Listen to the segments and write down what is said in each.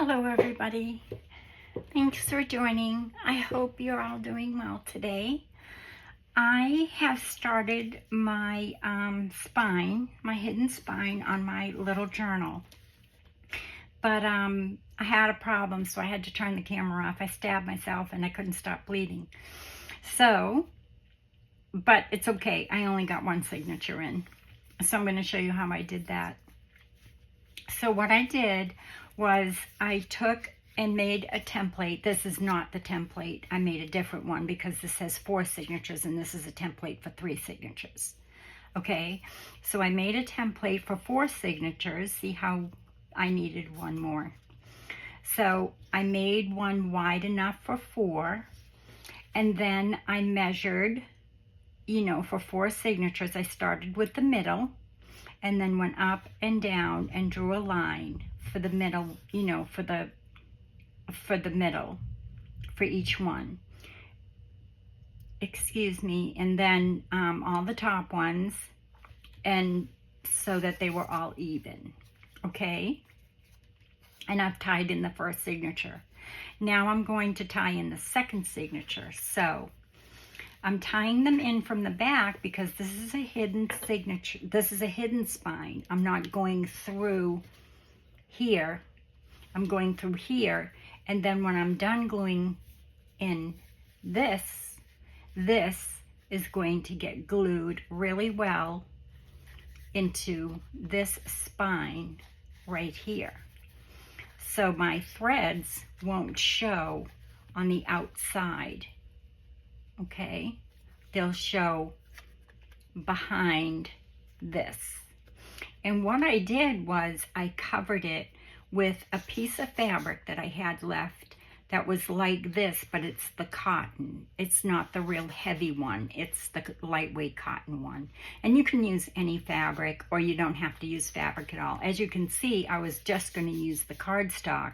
Hello everybody, thanks for joining. I hope you're all doing well today. I have started my spine, my hidden spine on my little journal. But I had a problem, so I had to turn the camera off. I stabbed myself and I couldn't stop bleeding. So, but it's okay, I only got one signature in. So I'm going to show you how I did that. So what I did was I took and made a template. This is not the template. I made a different one because this has 4 signatures and this is a template for 3 signatures. Okay, so I made a template for 4 signatures. See how I needed one more. So I made one wide enough for 4, and then I measured, for 4 signatures. I started with the middle and then went up and down and drew a line for the middle, for the middle for each one. Excuse me. And then all the top ones, and so that they were all even. Okay. And I've tied in the first signature. Now I'm going to tie in the second signature. So I'm tying them in from the back because this is a hidden signature. This is a hidden spine. I'm not going through here. I'm going through here. And then when I'm done gluing in this is going to get glued really well into this spine right here. So my threads won't show on the outside. Okay, they'll show behind this. And what I did was I covered it with a piece of fabric that I had left that was like this, but it's the cotton. It's not the real heavy one. It's the lightweight cotton one. And you can use any fabric, or you don't have to use fabric at all. As you can see, I was just going to use the cardstock,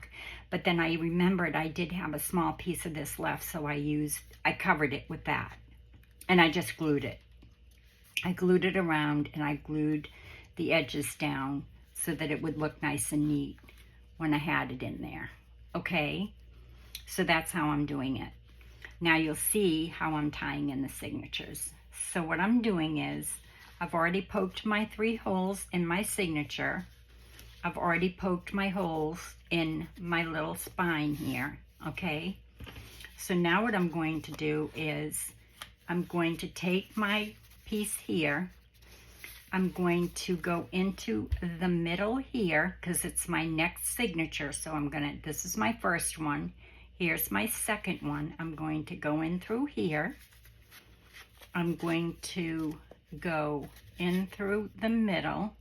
but then I remembered I did have a small piece of this left, so I covered it with that. And I just glued it. I glued it around, and I glued the edges down so that it would look nice and neat when I had it in there. Okay? So that's how I'm doing it. Now you'll see how I'm tying in the signatures. So what I'm doing is, I've already poked my 3 holes in my signature. I've already poked my holes in my little spine here, okay? So now what I'm going to do is, I'm going to take my piece here. I'm going to go into the middle here because it's my next signature. So this is my first one. Here's my second one. I'm going to go in through here. I'm going to go in through the middle.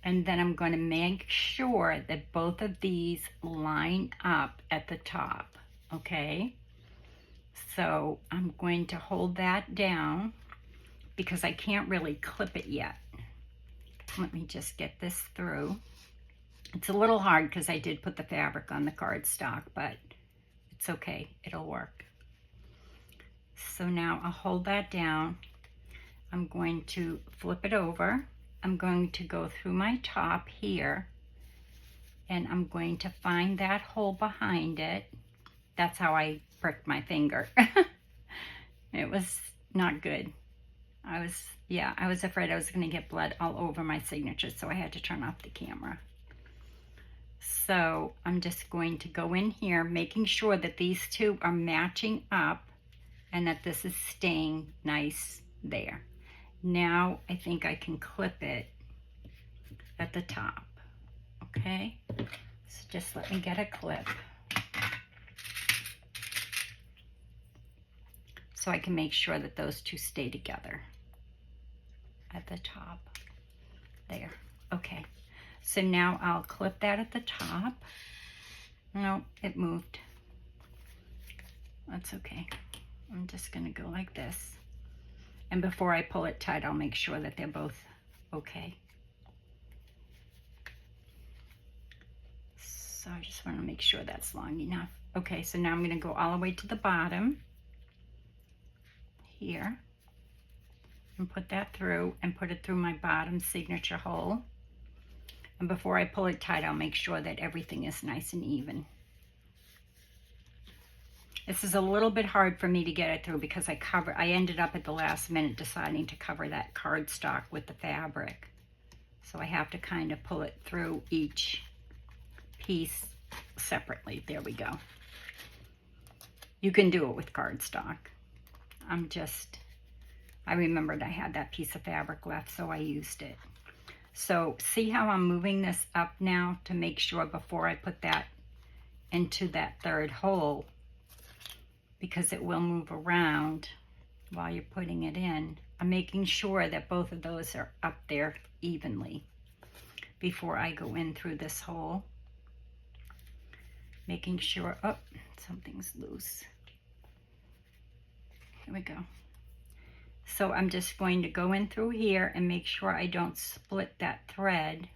And then I'm going to make sure that both of these line up at the top. Okay? So I'm going to hold that down because I can't really clip it yet. Let me just get this through. It's a little hard because I did put the fabric on the cardstock, but it's okay, it'll work. So now I'll hold that down. I'm going to flip it over. I'm going to go through my top here, and I'm going to find that hole behind it. That's how I pricked my finger. It was not good. I was afraid I was going to get blood all over my signature, so I had to turn off the camera. So I'm just going to go in here, making sure that these 2 are matching up and that this is staying nice there. Now I think I can clip it at the top. Okay, so just let me get a clip so I can make sure that those 2 stay together at the top there. Okay, so now I'll clip that at the top. No, it moved. That's okay. I'm just gonna go like this, and before I pull it tight, I'll make sure that they're both okay. So I just want to make sure that's long enough. Okay, so now I'm going to go all the way to the bottom here and put that through and put it through my bottom signature hole. And before I pull it tight, I'll make sure that everything is nice and even. This is a little bit hard for me to get it through because I ended up at the last minute deciding to cover that cardstock with the fabric. So I have to kind of pull it through each piece separately. There we go. You can do it with cardstock. I remembered I had that piece of fabric left, so I used it. So see how I'm moving this up now to make sure before I put that into that third hole, because it will move around while you're putting it in. I'm making sure that both of those are up there evenly before I go in through this hole. Making sure, oh, something's loose. Here we go. So I'm just going to go in through here and make sure I don't split that thread.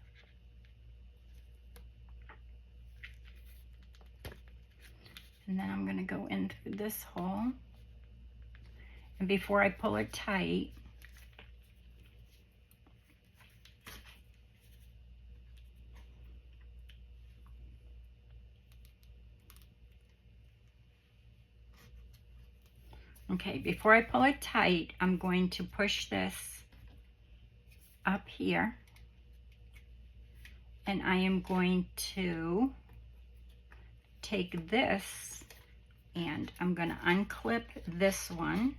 And then I'm going to go in through this hole. And before I pull it tight, okay, before I pull it tight, I'm going to push this up here. And I am going to take this and I'm going to unclip this one.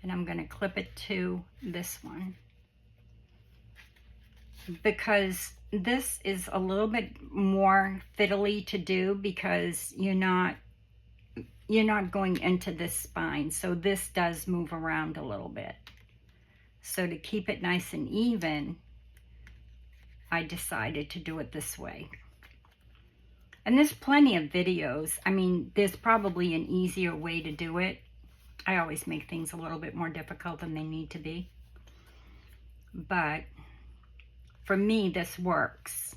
And I'm going to clip it to this one. Because this is a little bit more fiddly to do because you're not going into this spine. So this does move around a little bit. So to keep it nice and even, I decided to do it this way. And there's plenty of videos. I mean, there's probably an easier way to do it. I always make things a little bit more difficult than they need to be. But for me, this works,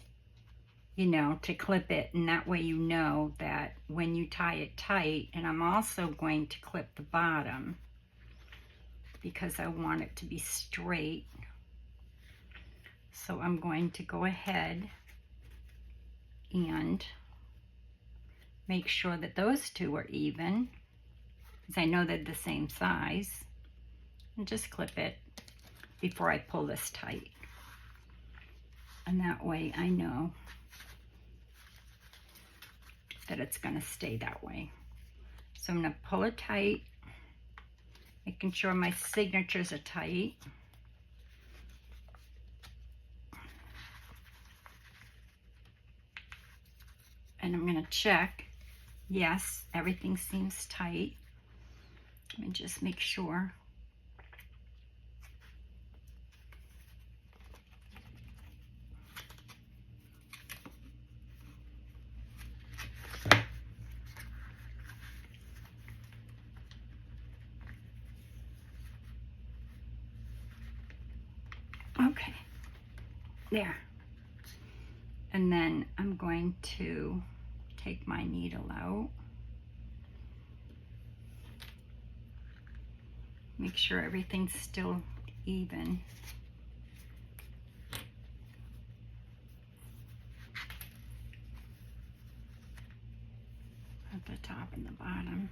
you know, to clip it. And that way you know that when you tie it tight, and I'm also going to clip the bottom because I want it to be straight. So I'm going to go ahead and make sure that those two are even, because I know they're the same size, and just clip it before I pull this tight. And that way I know that it's going to stay that way. So I'm going to pull it tight, making sure my signatures are tight. And I'm going to check. Yes, everything seems tight. Let me just make sure. Okay, there. And then I'm going to take my needle out. Make sure everything's still even. At the top and the bottom.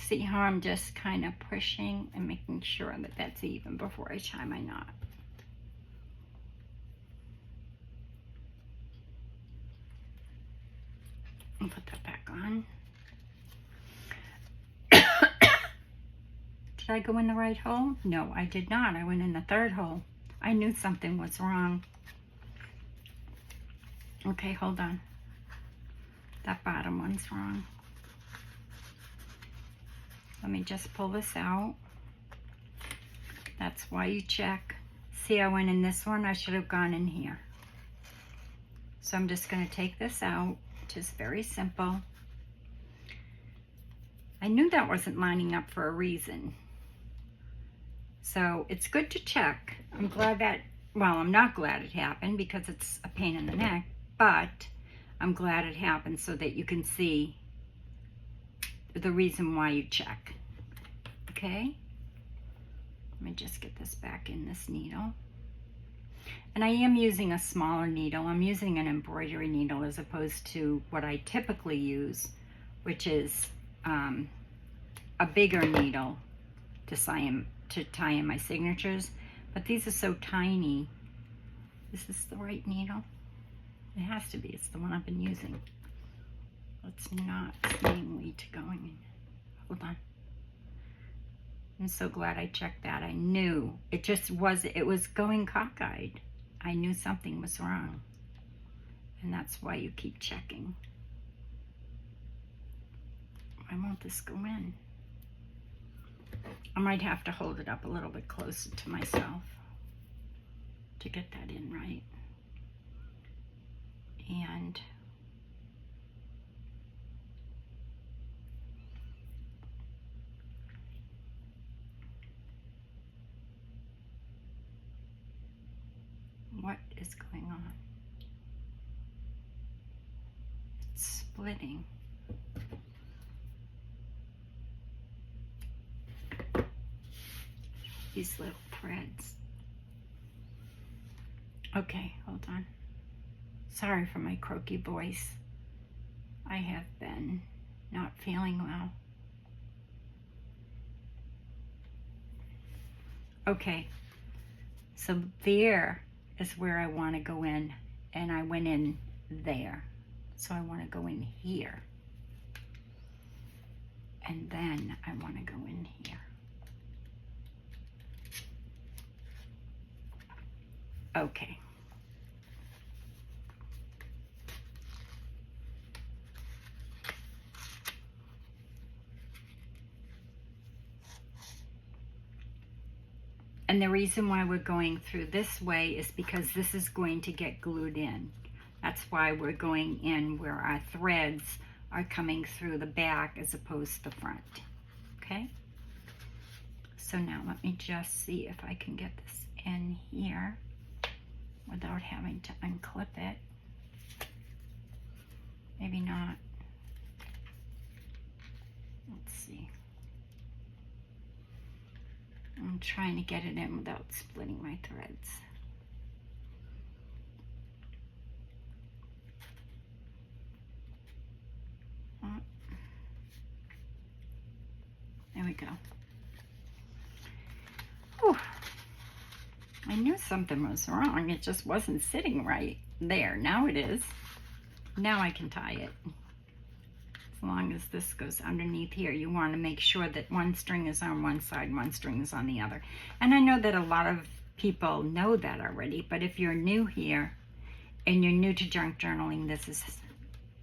See how I'm just kind of pushing and making sure that that's even before I tie my knot. And put that back on. Did I go in the right hole? No, I did not. I went in the third hole. I knew something was wrong. Okay, hold on. That bottom one's wrong. Let me just pull this out. That's why you check. See, I went in this one. I should have gone in here. So I'm just going to take this out, which is very simple. I knew that wasn't lining up for a reason. So it's good to check. I'm glad that well, I'm not glad it happened because it's a pain in the neck, but I'm glad it happened so that you can see the reason why you check. Okay? Let me just get this back in this needle. And I am using a smaller needle. I'm using an embroidery needle as opposed to what I typically use, which is a bigger needle to tie in my signatures. But these are so tiny. Is this the right needle? It has to be. It's the one I've been using. It's not saying lead to going in. Hold on. I'm so glad I checked that. I knew. It was going cockeyed. I knew something was wrong. And that's why you keep checking. Why won't this go in? I might have to hold it up a little bit closer to myself to get that in right. And what is going on? It's splitting. These little threads. Okay, hold on. Sorry for my croaky voice. I have been not feeling well. Okay, so there is where I want to go in, and I went in there. So I want to go in here. And then I want to go in here. Okay. And the reason why we're going through this way is because this is going to get glued in. That's why we're going in where our threads are coming through the back as opposed to the front. Okay? So now let me just see if I can get this in here without having to unclip it. Maybe not. Let's see. I'm trying to get it in without splitting my threads. There we go. Whew. I knew something was wrong. It just wasn't sitting right. There, now it is. Now I can tie it. As long as this goes underneath here, you want to make sure that one string is on one side, one string is on the other. And I know that a lot of people know that already, but if you're new here and you're new to junk journaling,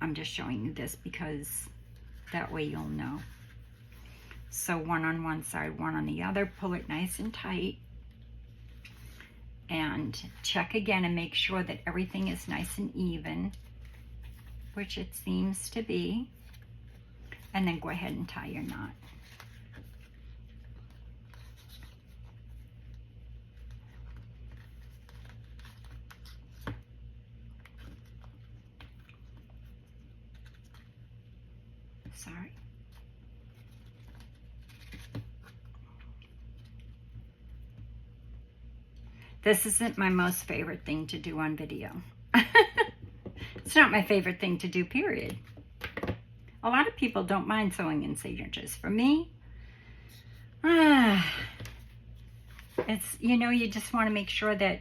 I'm just showing you this because that way you'll know. So one on one side, one on the other, pull it nice and tight. And check again and make sure that everything is nice and even, which it seems to be. And then go ahead and tie your knot. Sorry. This isn't my most favorite thing to do on video. It's not my favorite thing to do, period. A lot of people don't mind sewing in signatures. For me, it's, you just want to make sure that,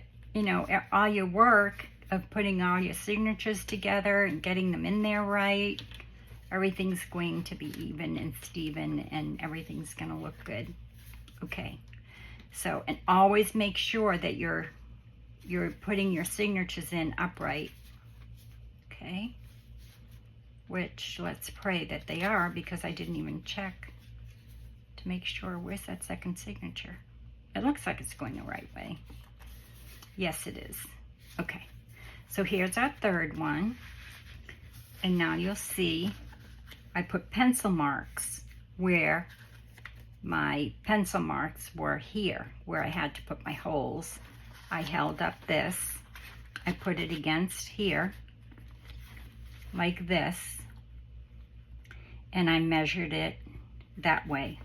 all your work of putting all your signatures together and getting them in there right, everything's going to be even and Steven, and everything's going to look good. Okay. So, and always make sure that you're putting your signatures in upright. Okay. Which, let's pray that they are, because I didn't even check to make sure. Where's that second signature? It looks like it's going the right way. Yes, it is. Okay. So here's our third one. And now you'll see I put pencil marks where my pencil marks were here, where I had to put my holes. I held up this, I put it against here, like this, and I measured it that way.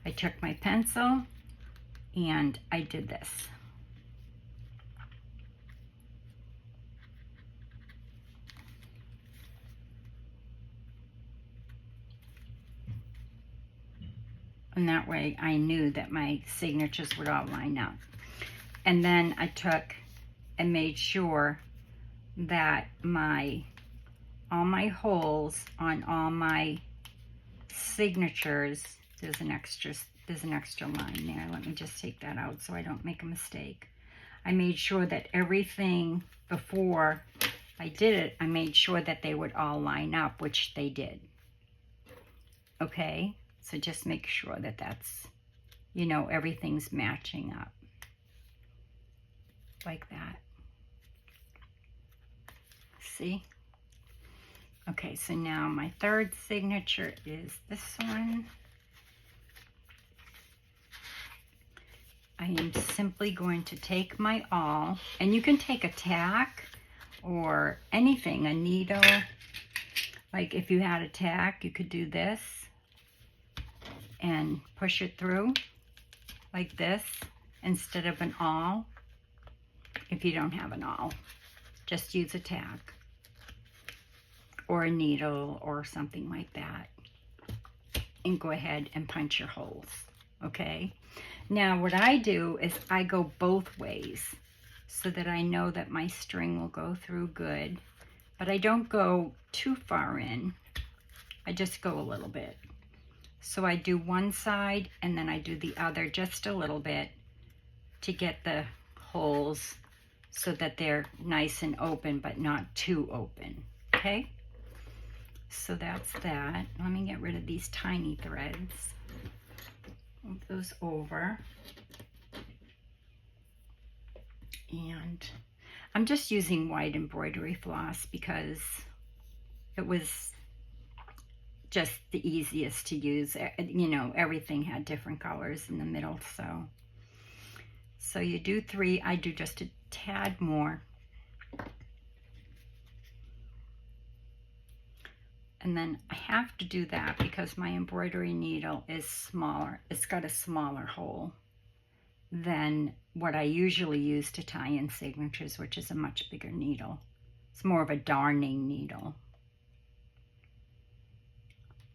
I took my pencil and I did this. And that way I knew that my signatures would all line up. And then I took and made sure that all my holes on all my signatures, there's an extra line there. Let me just take that out so I don't make a mistake. I made sure that everything before I did it, I made sure that they would all line up, which they did. Okay? So just make sure that that's, you know, everything's matching up. Like that. See? Okay, so now my third signature is this one. I am simply going to take my awl, and you can take a tack or anything, a needle. Like if you had a tack, you could do this and push it through like this instead of an awl. If you don't have an awl, just use a tack or a needle or something like that, and go ahead and punch your holes. Okay, now what I do is I go both ways so that I know that my string will go through good, but I don't go too far in. I just go a little bit. So I do one side and then I do the other just a little bit to get the holes so that they're nice and open, but not too open. Okay, so that's that. Let me get rid of these tiny threads. Move those over. And I'm just using white embroidery floss because it was just the easiest to use. You know, everything had different colors in the middle, so you do 3. I do just a tad more. And then I have to do that because my embroidery needle is smaller. It's got a smaller hole than what I usually use to tie in signatures, which is a much bigger needle. It's more of a darning needle.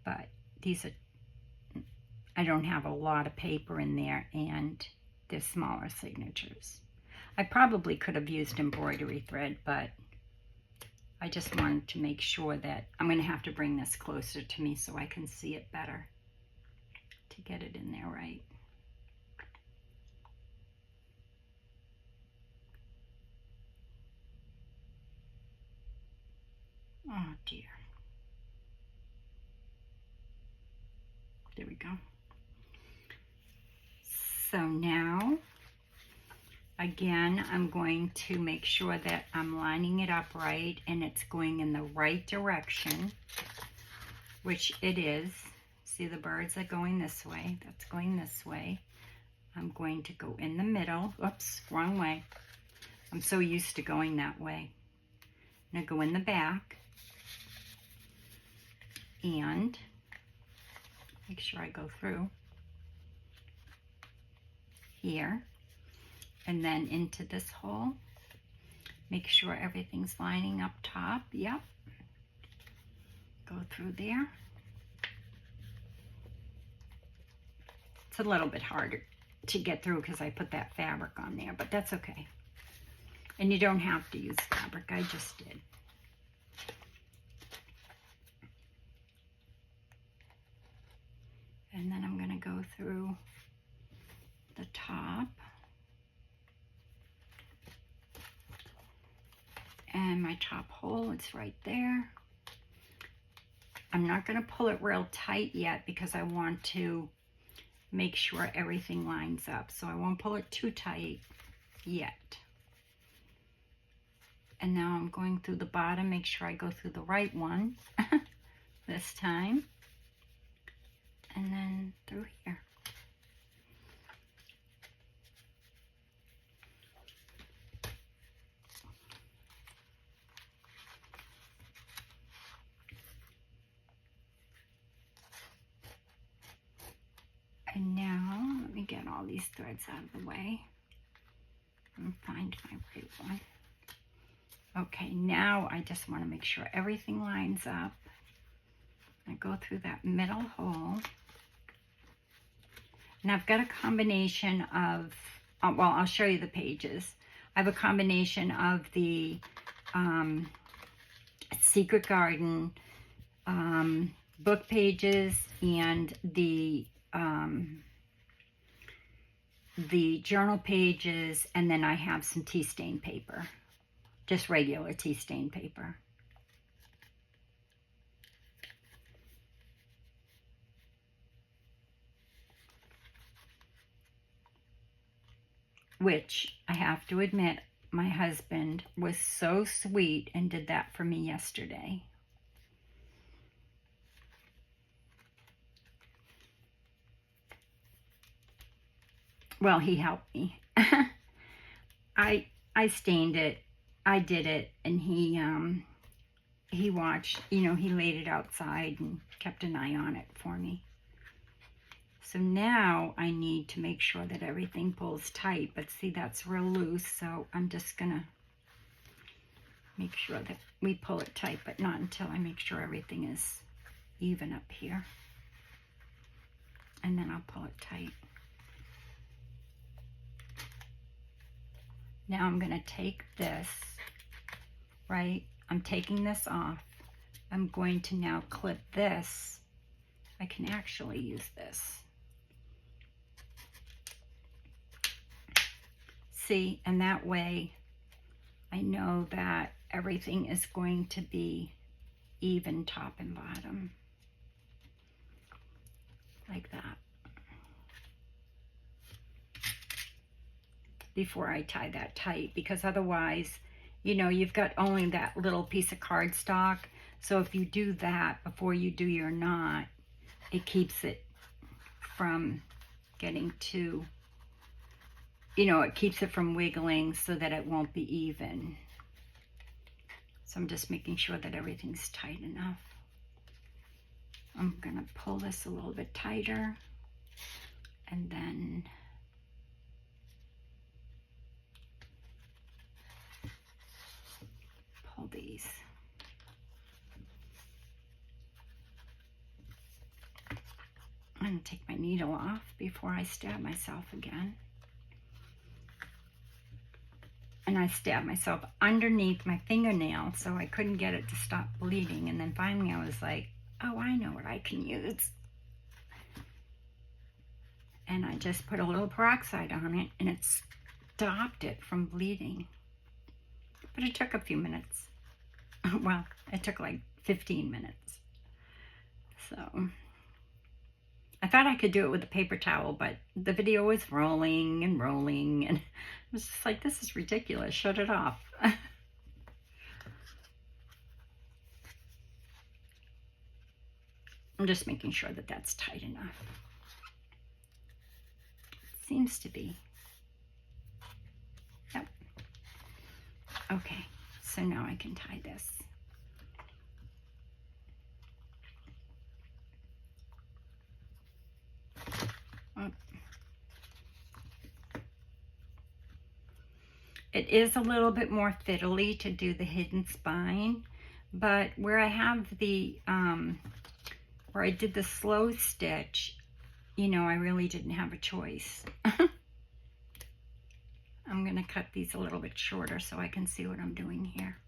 But these are, I don't have a lot of paper in there, and they're smaller signatures. I probably could have used embroidery thread, but I just wanted to make sure that I'm going to have to bring this closer to me so I can see it better to get it in there right. Oh dear. There we go. So now, again, I'm going to make sure that I'm lining it up right and it's going in the right direction, which it is. See, the birds are going this way. That's going this way. I'm going to go in the middle. Oops, wrong way. I'm so used to going that way. I'm going to go in the back and make sure I go through here and then into this hole. Make sure everything's lining up top. Yep. Go through there. It's a little bit harder to get through because I put that fabric on there, but that's okay. And you don't have to use fabric. I just did. And then I'm going to go through the top. And my top hole is right there. I'm not going to pull it real tight yet because I want to make sure everything lines up. So I won't pull it too tight yet. And now I'm going through the bottom, make sure I go through the right one this time. And then through here. all these threads out of the way and find my right one. Okay, now I just want to make sure everything lines up. I go through that middle hole. And I've got a combination of, well, I'll show you the pages. I have a combination of the Secret Garden book pages and the journal pages, and then I have some tea stain paper, just regular tea stain paper. Which I have to admit, my husband was so sweet and did that for me yesterday. Well, he helped me. I stained it, I did it, and he watched, you know, he laid it outside and kept an eye on it for me. So now I need to make sure that everything pulls tight, but see, that's real loose, so I'm just gonna make sure that we pull it tight, but not until I make sure everything is even up here. And then I'll pull it tight. Now I'm gonna take this, right? I'm taking this off. I'm going to now clip this. I can actually use this. See, and that way I know that everything is going to be even top and bottom, like that, before I tie that tight, because otherwise, you know, you've got only that little piece of cardstock, so if you do that before you do your knot, it keeps it from getting too, you know, it keeps it from wiggling so that it won't be even. So I'm just making sure that everything's tight enough. I'm gonna pull this a little bit tighter and then pull these. I'm gonna take my needle off before I stab myself again. And I stabbed myself underneath my fingernail, so I couldn't get it to stop bleeding. And then finally I was like, oh, I know what I can use. And I just put a little peroxide on it, and it stopped it from bleeding. But it took a few minutes. Well, it took like 15 minutes. So I thought I could do it with a paper towel, but the video was rolling and rolling, and I was just like, this is ridiculous. Shut it off. I'm just making sure that that's tight enough. It seems to be. Yep. Okay, so now I can tie this. It is a little bit more fiddly to do the hidden spine, but where I have the, where I did the slow stitch, you know, I really didn't have a choice. I'm gonna cut these a little bit shorter so I can see what I'm doing here.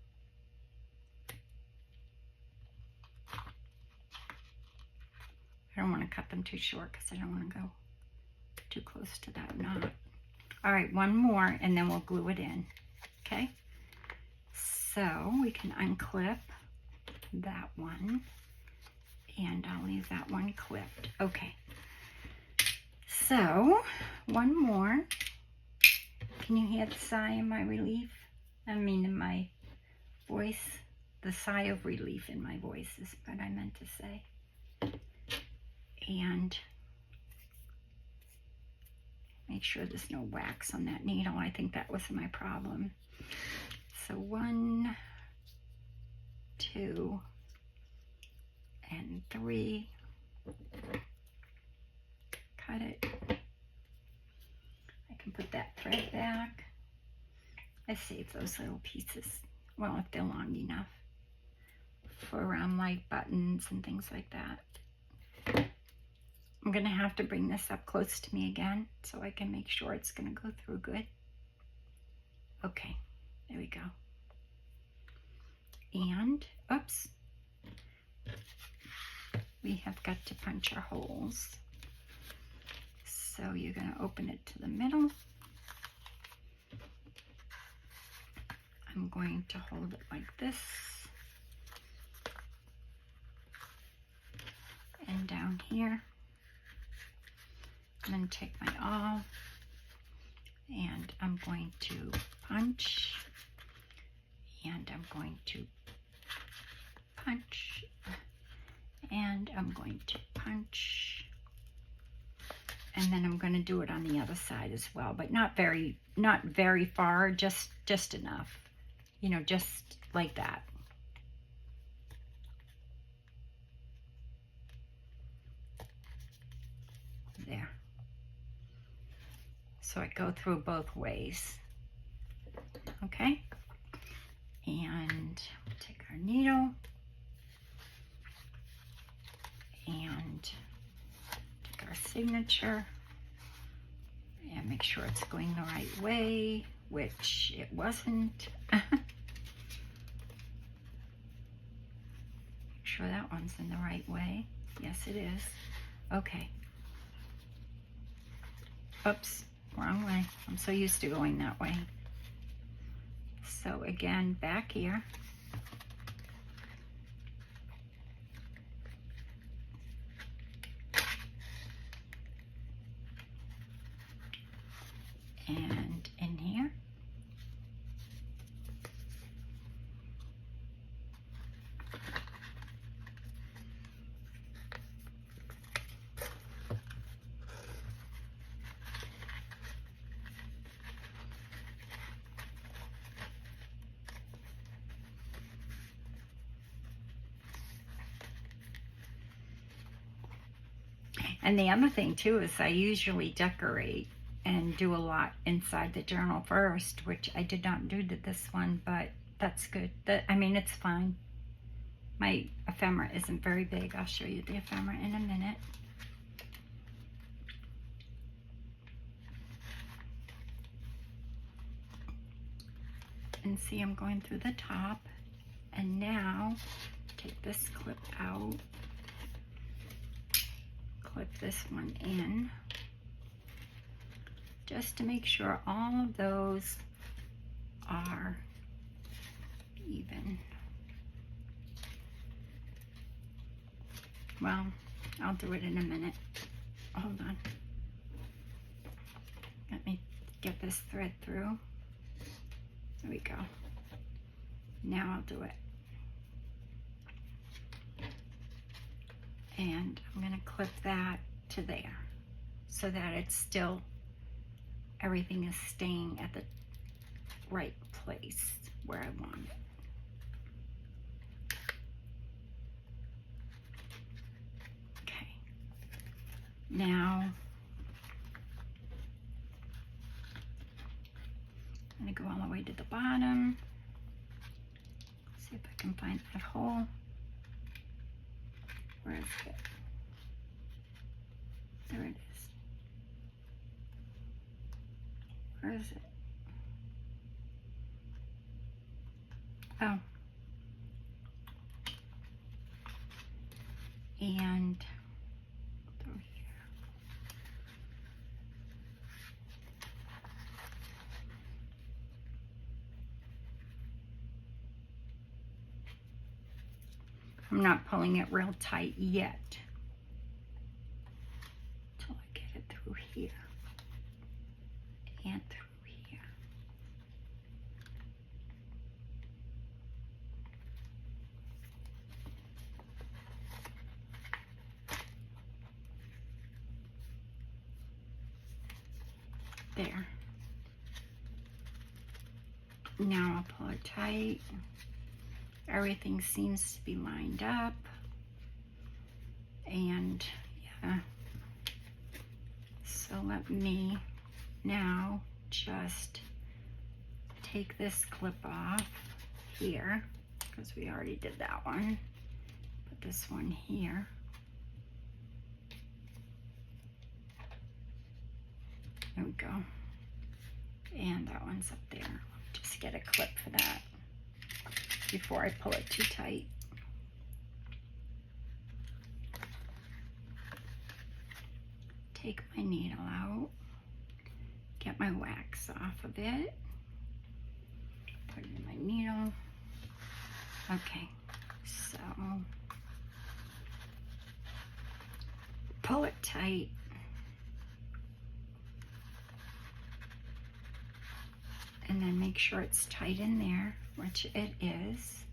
I don't want to cut them too short because I don't want to go too close to that knot. All right, one more and then we'll glue it in, okay? So we can unclip that one and I'll leave that one clipped. Okay, so one more. Can you hear the sigh in my relief? I mean, in my voice, the sigh of relief in my voice is what I meant to say. And make sure there's no wax on that needle. I think that was my problem. So 1, 2, and 3. Cut it. can put that thread back. I save those little pieces, well, if they're long enough, for like buttons and things like that. I'm gonna have to bring this up close to me again so I can make sure it's gonna go through good. Okay, there we go. And, oops, we have got to punch our holes. So you're gonna open it to the middle. I'm going to hold it like this. And down here. I'm going to take my awl and I'm going to punch, and I'm going to punch, and I'm going to punch, and then I'm going to do it on the other side as well, but not very far, just enough, you know, just like that. There. So I go through both ways. Okay? And take our needle and take our signature and make sure it's going the right way, which it wasn't. Make sure that one's in the right way. Yes, it is. Okay. Oops, wrong way. I'm so used to going that way. So again, back here. And in here. And the other thing too is I usually decorate and do a lot inside the journal first, which I did not do to this one, but that's good. I mean, it's fine. My ephemera isn't very big. I'll show you the ephemera in a minute. And see, I'm going through the top. And now, take this clip out. Clip this one in. Just to make sure all of those are even. Well, I'll do it in a minute. Hold on. Let me get this thread through. There we go. Now I'll do it. And I'm going to clip that to there so that it's still, everything is staying at the right place where I want it. Okay. Now, I'm going to go all the way to the bottom. See if I can find that hole. Where is it? There it is. Where is it? Oh. And through here. I'm not pulling it real tight yet. Until I get it through here. And through here. There. Now I'll pull it tight. Everything seems to be lined up. And yeah. So let me Now just take this clip off here, because we already did that one. Put this one here. There we go. And that one's up there. Just get a clip for that before I pull it too tight. Take my needle out, get my wax off of it, put it in my needle. Okay, so pull it tight. And then make sure it's tight in there, which it is.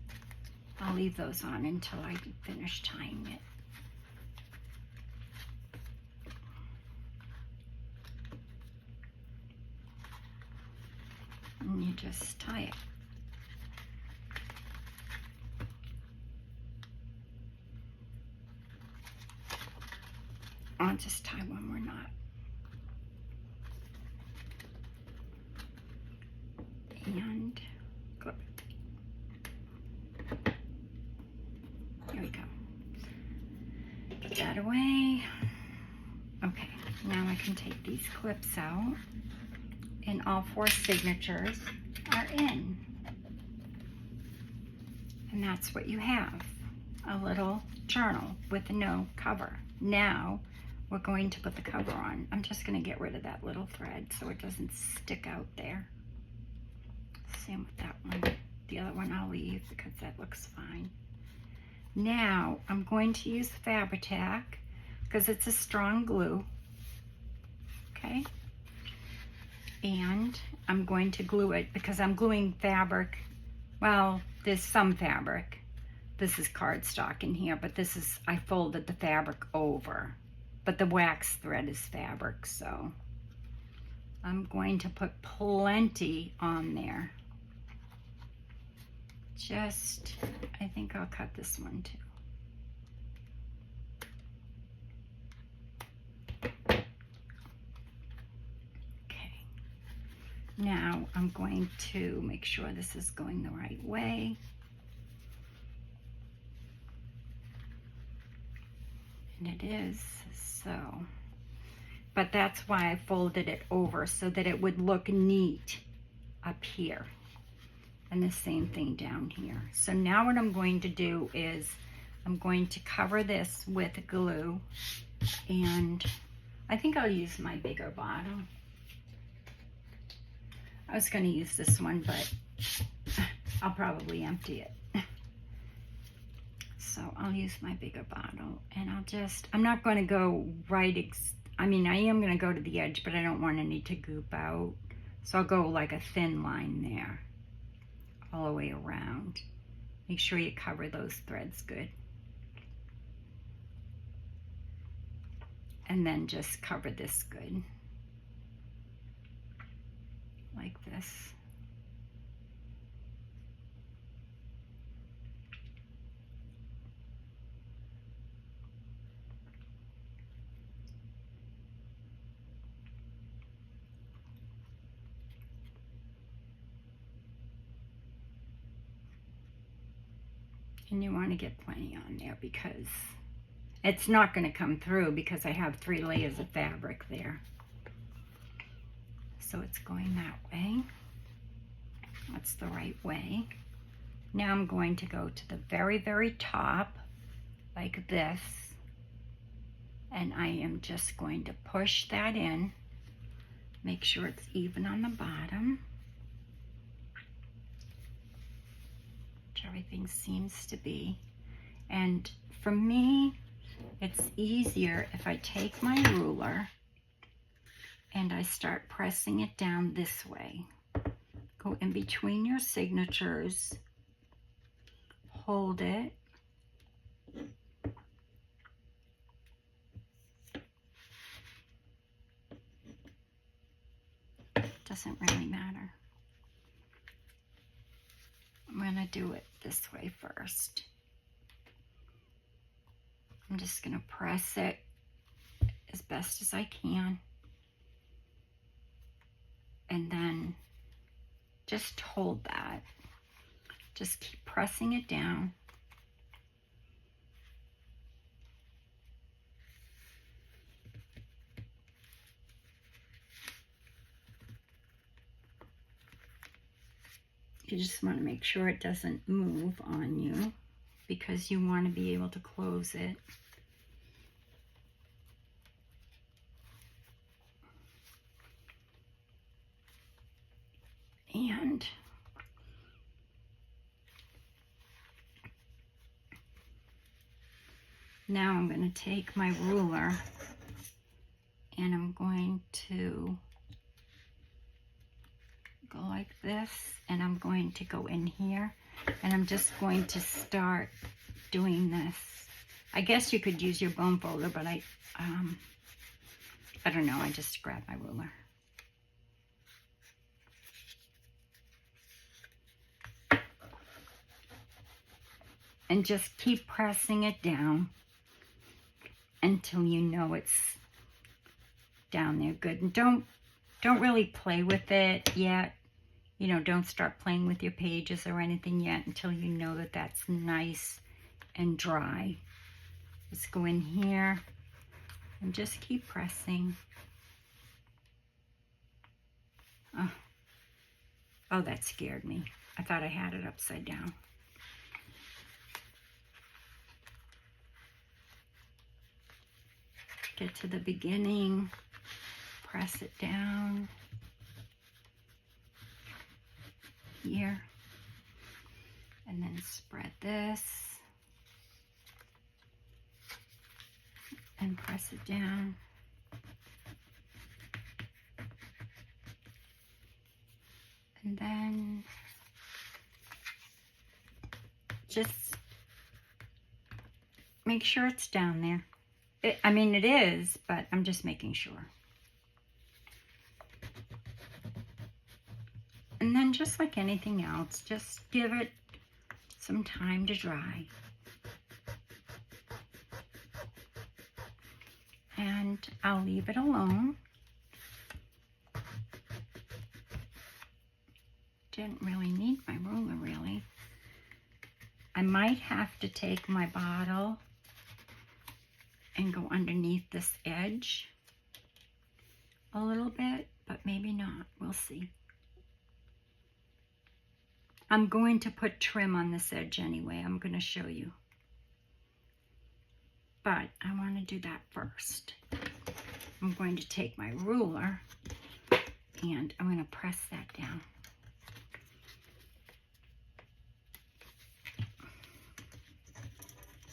I'll leave those on until I finish tying it. And you just tie it. I'll just tie one more knot. And clip it. There we go. Put that away. Okay, now I can take these clips out, and all 4 signatures are in. And that's what you have, a little journal with no cover. Now we're going to put the cover on. I'm just going to get rid of that little thread so it doesn't stick out there. Same with that one. The other one I'll leave because that looks fine. Now I'm going to use Fabri-Tac because it's a strong glue. Okay? And I'm going to glue it because I'm gluing fabric. Well, there's some fabric. This is cardstock in here, but this is, I folded the fabric over. But the wax thread is fabric, so I'm going to put plenty on there. Just, I think I'll cut this one too. Okay. Now I'm going to make sure this is going the right way. And it is, so. But that's why I folded it over, so that it would look neat up here. And the same thing down here. So now what I'm going to do is I'm going to cover this with glue, and I think I'll use my bigger bottle. I was going to use this one, but I'll probably empty it. So I'll use my bigger bottle, and I'm not going to go right, I mean, I am going to go to the edge, but I don't want any to goop out. So I'll go like a thin line there, all the way around. Make sure you cover those threads good. And then just cover this good. Like this. And you want to get plenty on there because it's not going to come through because I have 3 layers of fabric there. So it's going that way. That's the right way. Now I'm going to go to the very, very top like this. And I am just going to push that in. Make sure it's even on the bottom. Everything seems to be. And for me, it's easier if I take my ruler and I start pressing it down this way. Go in between your signatures, hold it, doesn't really matter. I'm going to do it this way first. I'm just going to press it as best as I can. and then just hold that. Just keep pressing it down. You just want to make sure it doesn't move on you, because you want to be able to close it. And now I'm going to take my ruler and I'm going to go like this, and I'm going to go in here, and I'm just going to start doing this. I guess you could use your bone folder, but I don't know, I just grabbed my ruler. And just keep pressing it down until you know it's down there good. And don't really play with it yet. You know, don't start playing with your pages or anything yet until you know that that's nice and dry. Just go in here and just keep pressing. Oh, that scared me. I thought I had it upside down. Get to the beginning, press it down here, and then spread this and press it down. And then just make sure it's down there. I mean, it is, but I'm just making sure. And then just like anything else, just give it some time to dry. And I'll leave it alone. Didn't really need my ruler, really. I might have to take my bottle and go underneath this edge a little bit, but maybe not. We'll see. I'm going to put trim on this edge anyway. I'm going to show you. But I want to do that first. I'm going to take my ruler and I'm going to press that down.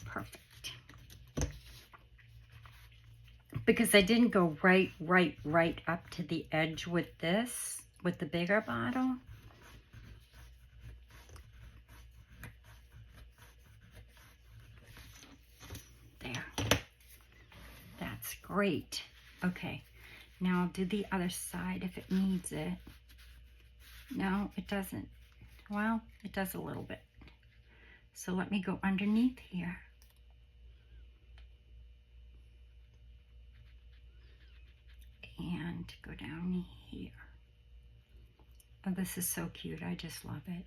Perfect. Because I didn't go right up to the edge with this, with the bigger bottle. There. That's great. Okay, now I'll do the other side if it needs it. No, it doesn't. Well, it does a little bit. So let me go underneath here. And go down here. Oh, this is so cute. I just love it.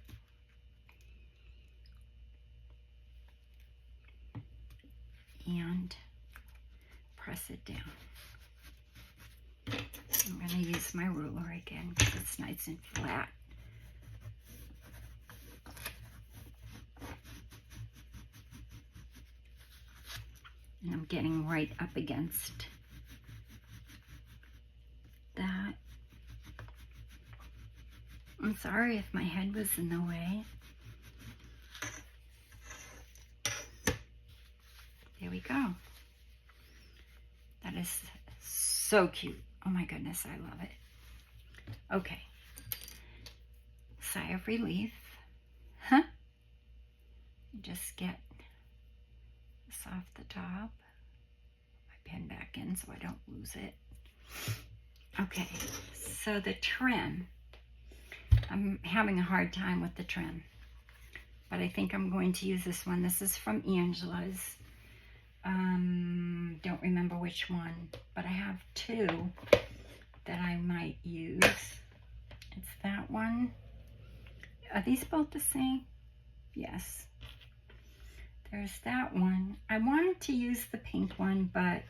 And press it down. I'm going to use my ruler again because it's nice and flat. And I'm getting right up against that. I'm sorry if my head was in the way. There we go. That is so cute. Oh my goodness, I love it. Okay. Sigh of relief. Huh? Just get this off the top. My pen back in so I don't lose it. Okay, so the trim. I'm having a hard time with the trim, but I think I'm going to use this one. This is from Angela's. Don't remember which one, but I have two that I might use. It's that one. Are these both the same? Yes. There's that one. I wanted to use the pink one, but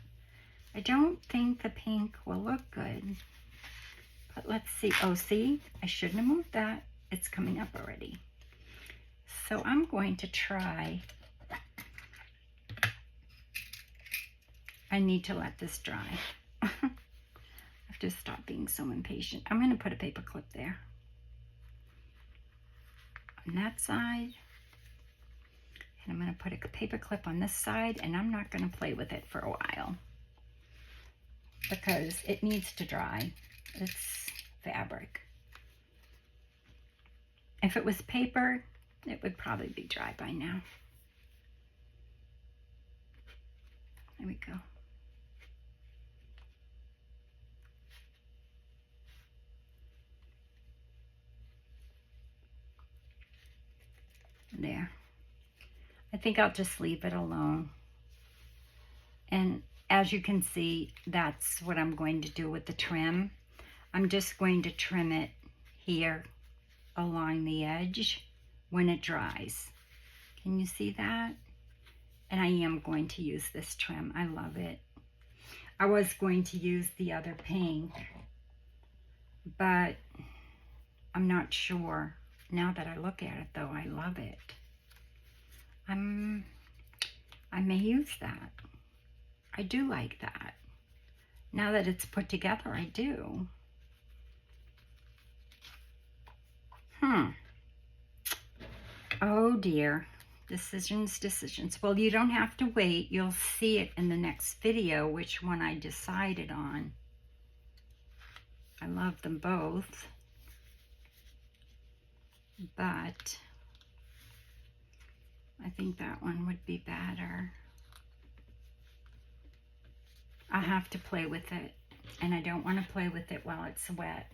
I don't think the pink will look good. But let's see. Oh, see? I shouldn't have moved that. It's coming up already. So I'm going to try. I need to let this dry. I have to stop being so impatient. I'm going to put a paper clip there. On that side. And I'm going to put a paper clip on this side, and I'm not going to play with it for a while because it needs to dry. It's fabric. If it was paper, it would probably be dry by now. There we go. There. I think I'll just leave it alone. And as you can see, that's what I'm going to do with the trim. I'm just going to trim it here along the edge when it dries. Can you see that? And I am going to use this trim. I love it. I was going to use the other pink, but I'm not sure. Now that I look at it though, I love it. I may use that. I do like that. Now that it's put together, I do. Oh dear. Decisions. Well, you don't have to wait. You'll see it in the next video, which one I decided on. I love them both. But I think that one would be better. I have to play with it, and I don't want to play with it while it's wet.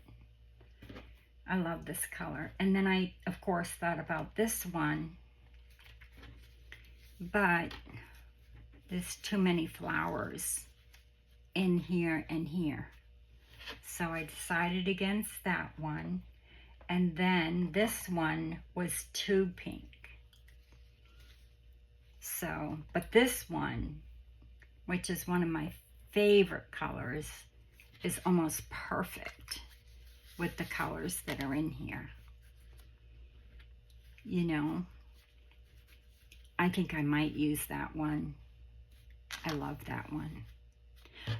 I love this color. And then I, of course, thought about this one, but there's too many flowers in here and here. So I decided against that one. And then this one was too pink. So, but this one, which is one of my favorite colors, is almost perfect with the colors that are in here. You know, I think I might use that one. I love that one.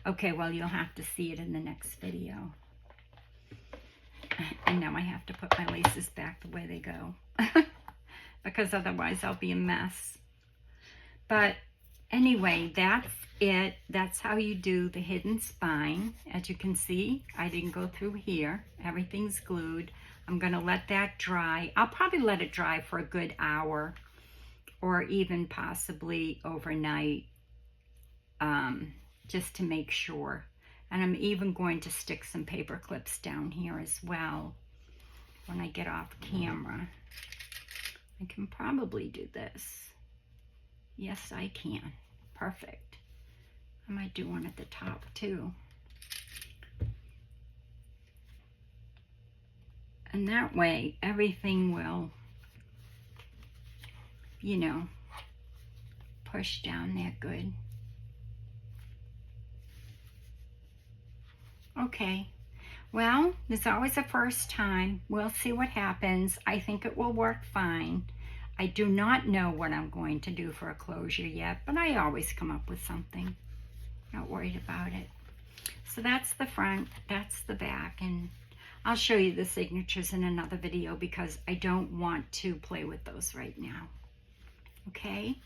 Okay, well, you'll have to see it in the next video. And now I have to put my laces back the way they go because otherwise I'll be a mess. But anyway, that's it. That's how you do the hidden spine. As you can see, I didn't go through here. Everything's glued. I'm going to let that dry. I'll probably let it dry for a good hour or even possibly overnight, just to make sure. And I'm even going to stick some paper clips down here as well when I get off camera. I can probably do this. Yes, I can. Perfect. I might do one at the top too. And that way everything will, you know, push down there good. Okay, well, there's always a first time. We'll see what happens. I think it will work fine. I do not know what I'm going to do for a closure yet, but I always come up with something. Not worried about it. So that's the front, that's the back, and I'll show you the signatures in another video because I don't want to play with those right now. Okay?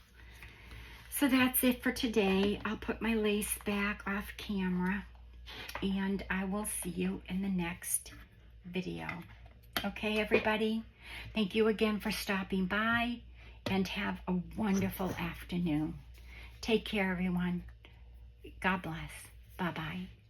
So that's it for today. I'll put my lace back off camera. And I will see you in the next video. Okay, everybody? Thank you again for stopping by, and have a wonderful afternoon. Take care, everyone. God bless. Bye-bye.